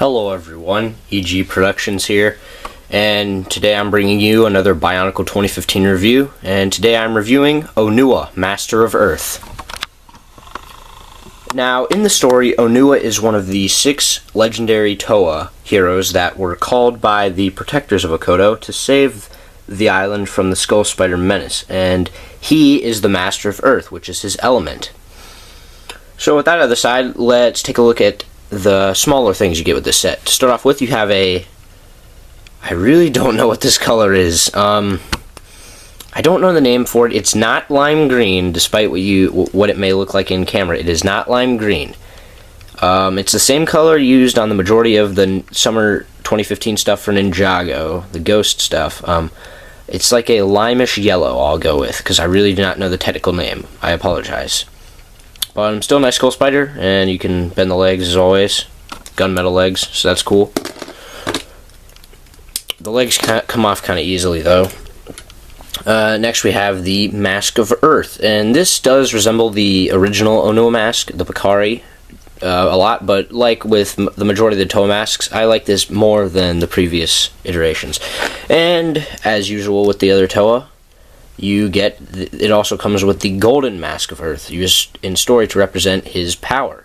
Hello everyone, EG Productions here, and today I'm bringing you another Bionicle 2015 review, and today I'm reviewing Onua, Master of Earth. Now, in the story, Onua is one of the 6 legendary Toa heroes that were called by the protectors of Okoto to save the island from the Skull Spider menace, and he is the Master of Earth, which is his element. So with that out of the side, let's take a look at the smaller things you get with this set. To start off with, you have I really don't know what this color is. I don't know the name for it. It's not lime green, despite what it may look like in camera. It is not lime green. It's the same color used on the majority of the summer 2015 stuff for Ninjago, the Ghost stuff. It's like a limeish yellow, I'll go with, because I really do not know the technical name. I apologize. But I'm still a nice Skull Spider, and you can bend the legs as always. Gunmetal legs, so that's cool. The legs come off kind of easily, though. Next we have the Mask of Earth, and this does resemble the original Onua mask, the Picari, a lot, but like with the majority of the Toa masks, I like this more than the previous iterations. And, as usual with the other Toa, it also comes with the Golden Mask of Earth, used in story to represent his power.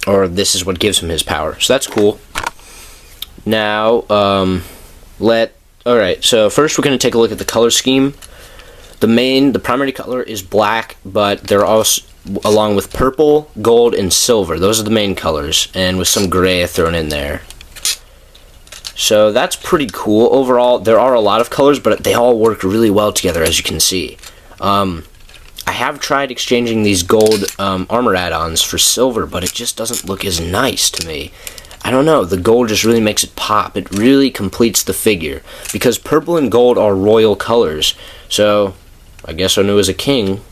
Or this is what gives him his power, so that's cool. Now, alright, so first we're going to take a look at the color scheme. The primary color is black, but they're also, along with purple, gold, and silver. Those are the main colors, and with some gray thrown in there. So that's pretty cool. Overall, there are a lot of colors, but they all work really well together, as you can see. I have tried exchanging these gold armor add-ons for silver, but it just doesn't look as nice to me. I don't know, the gold just really makes it pop. It really completes the figure, because purple and gold are royal colors. So, I guess Onua is a king,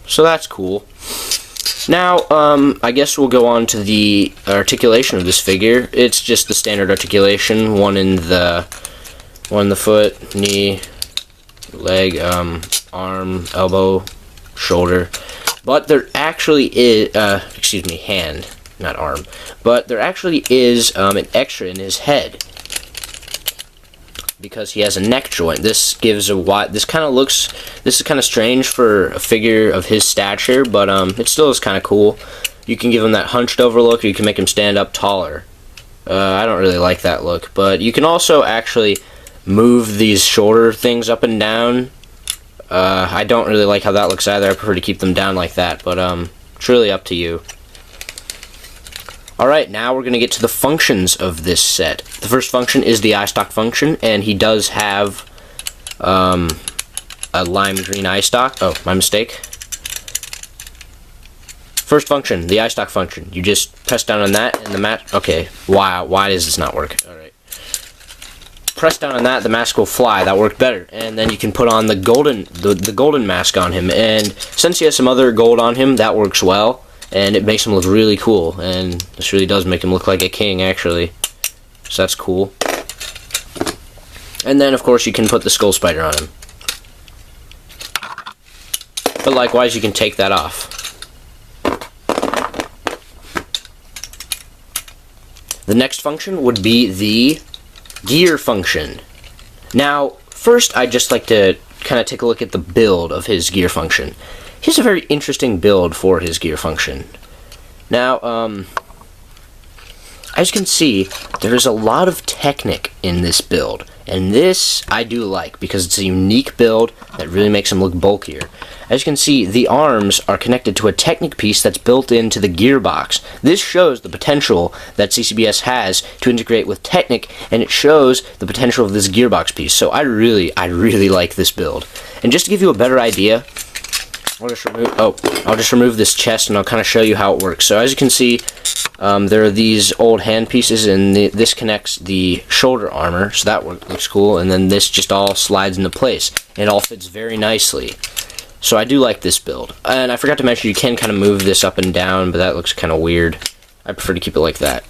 so that's cool. Now, I guess we'll go on to the articulation of this figure. It's just the standard articulation, one in the foot, knee, leg, arm, elbow, shoulder. But there actually is, hand, not arm. But there actually is an extra in his head, because he has a neck joint. This gives a wide. This is kind of strange for a figure of his stature, but it still is kind of cool. You can give him that hunched over look, or you can make him stand up taller. I don't really like that look, but you can also actually move these shoulder things up and down. I don't really like how that looks either. I prefer to keep them down like that, but it's really up to you. Alright, now we're going to get to the functions of this set. The first function is the eye stalk function, and he does have a lime green eye stalk. Oh, my mistake. First function, the eye stalk function. You just press down on that, and the mask... Okay, why does this not work? Alright. Press down on that, the mask will fly. That worked better. And then you can put on the golden mask on him, and since he has some other gold on him, that works well. And it makes him look really cool, and this really does make him look like a king, actually. So that's cool. And then, of course, you can put the Skull Spider on him. But likewise, you can take that off. The next function would be the gear function. Now, first, I'd just like to kind of take a look at the build of his gear function. Here's a very interesting build for his gear function. Now, as you can see, there's a lot of Technic in this build, and this I do like, because it's a unique build that really makes him look bulkier. As you can see, the arms are connected to a Technic piece that's built into the gearbox. This shows the potential that CCBS has to integrate with Technic, and it shows the potential of this gearbox piece. So I really like this build. And just to give you a better idea, I'll just remove this chest, and I'll kind of show you how it works. So as you can see, there are these old hand pieces, and this connects the shoulder armor, so that looks cool, and then this just all slides into place, and it all fits very nicely. So I do like this build. And I forgot to mention, you can kind of move this up and down, but that looks kind of weird. I prefer to keep it like that.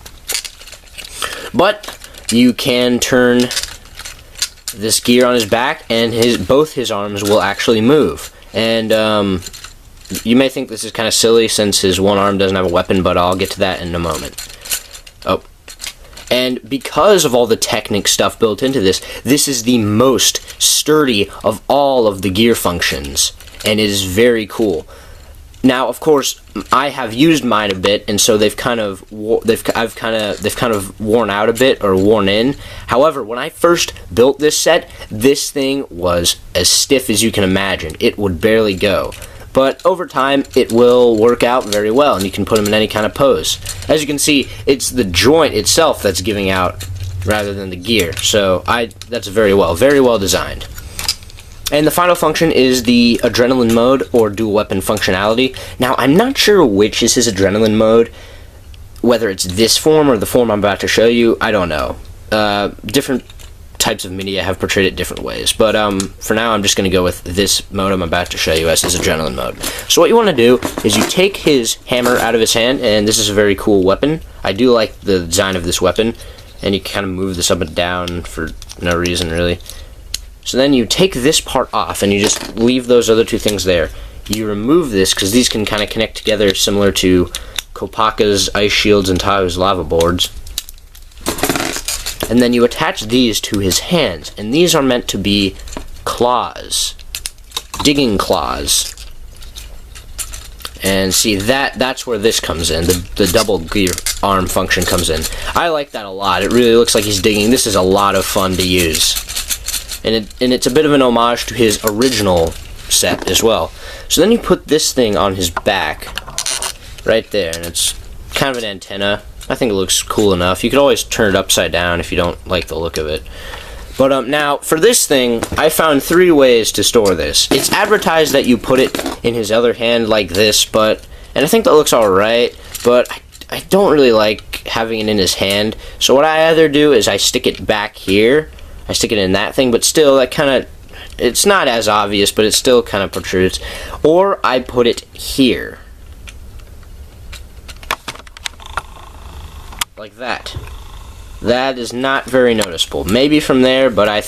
But you can turn this gear on his back, and both his arms will actually move. And You may think this is kind of silly since his one arm doesn't have a weapon, but I'll get to that in a moment. Oh. And because of all the Technic stuff built into this, this is the most sturdy of all of the gear functions, and it is very cool. Now, of course, I have used mine a bit, and so they've kind of worn out a bit, or worn in. However, when I first built this set, this thing was as stiff as you can imagine. It would barely go. But over time, it will work out very well, and you can put them in any kind of pose. As you can see, it's the joint itself that's giving out rather than the gear. So that's very well designed. And the final function is the adrenaline mode, or dual weapon functionality. Now, I'm not sure which is his adrenaline mode, whether it's this form or the form I'm about to show you. I don't know. Different types of media have portrayed it different ways, but for now I'm just going to go with this mode I'm about to show you as his adrenaline mode. So what you want to do is you take his hammer out of his hand, and this is a very cool weapon. I do like the design of this weapon, and you kind of move this up and down for no reason really. So then you take this part off, and you just leave those other two things there. You remove this, because these can kind of connect together similar to Kopaka's ice shields and Tao's lava boards. And then you attach these to his hands, and these are meant to be claws. Digging claws. And see, that's where this comes in. The double gear arm function comes in. I like that a lot. It really looks like he's digging. This is a lot of fun to use. And it's a bit of an homage to his original set as well. So then you put this thing on his back, right there, and it's kind of an antenna. I think it looks cool enough. You could always turn it upside down if you don't like the look of it. But now, for this thing, I found 3 ways to store this. It's advertised that you put it in his other hand like this, and I think that looks alright, but I don't really like having it in his hand. So what I either do is I stick it back here. I stick it in that thing, but still, that kind of, it's not as obvious, but it still kind of protrudes. Or I put it here. Like that. That is not very noticeable. Maybe from there, but I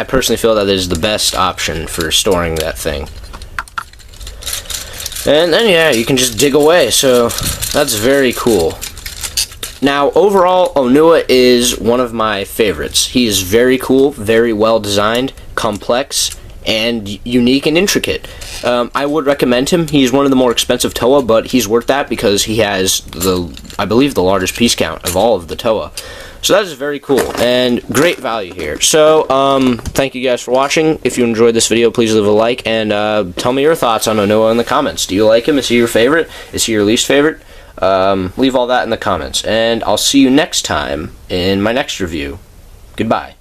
personally feel that is the best option for storing that thing. And then, yeah, you can just dig away, so that's very cool. Now, overall, Onua is one of my favorites. He is very cool, very well designed, complex, and unique and intricate. I would recommend him. He's one of the more expensive Toa, but he's worth that because he has I believe the largest piece count of all of the Toa. So that is very cool and great value here. So thank you guys for watching. If you enjoyed this video, please leave a like and tell me your thoughts on Onua in the comments. Do you like him? Is he your favorite? Is he your least favorite? Leave all that in the comments, and I'll see you next time in my next review. Goodbye.